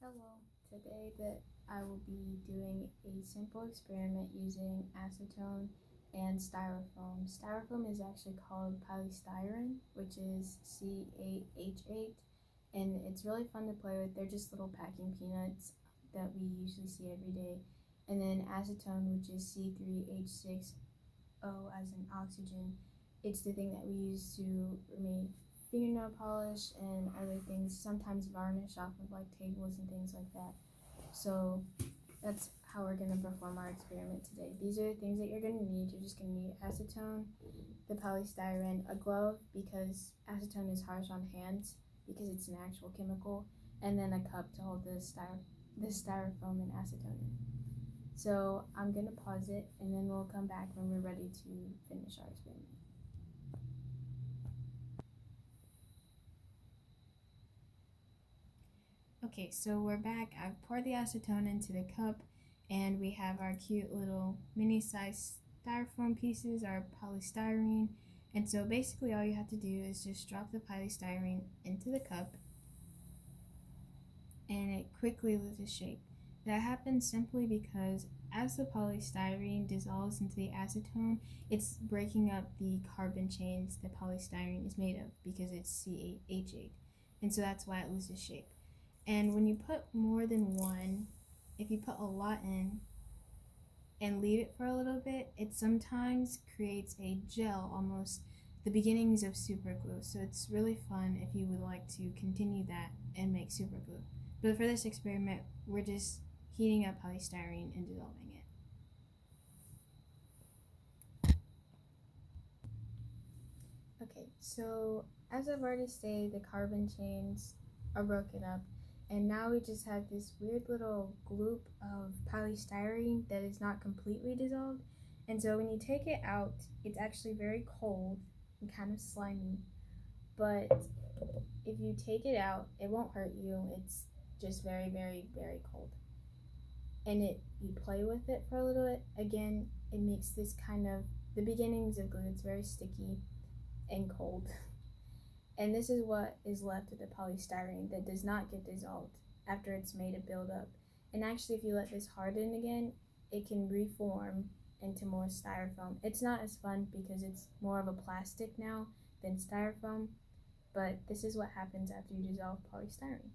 Hello. Today that I will be doing a simple experiment using acetone and styrofoam. Styrofoam is actually called polystyrene, which is C8H8, and it's really fun to play with. They're just little packing peanuts that we usually see every day. And then acetone, which is C3H6O as in oxygen. It's the thing that we use to remove fingernail polish and other things, sometimes varnish off of like tables and things like that. So that's how we're going to perform our experiment today. These are the things that you're going to need. You're just going to need acetone, the polystyrene, a glove because acetone is harsh on hands because it's an actual chemical, and then a cup to hold the styrofoam and acetone in. So I'm going to pause it and then we'll come back when we're ready to finish our experiment. Okay, so we're back. I've poured the acetone into the cup and we have our cute little mini-sized styrofoam pieces, our polystyrene. And so basically all you have to do is just drop the polystyrene into the cup and it quickly loses shape. That happens simply because as the polystyrene dissolves into the acetone, it's breaking up the carbon chains that polystyrene is made of because it's C8H8. And so that's why it loses shape. And when you put more than one, if you put a lot in and leave it for a little bit, it sometimes creates a gel, almost the beginnings of super glue. So it's really fun if you would like to continue that and make super glue. But for this experiment, we're just heating up polystyrene and dissolving it. Okay, so as I've already stated, the carbon chains are broken up. And now we just have this weird little gloop of polystyrene that is not completely dissolved. And so when you take it out, it's actually very cold and kind of slimy. But if you take it out, it won't hurt you. It's just very, very, very cold. And you play with it for a little bit. Again, it makes this kind of the beginnings of glue. It's very sticky and cold. And this is what is left of the polystyrene that does not get dissolved after it's made a buildup. And actually, if you let this harden again, it can reform into more styrofoam. It's not as fun because it's more of a plastic now than styrofoam, but this is what happens after you dissolve polystyrene.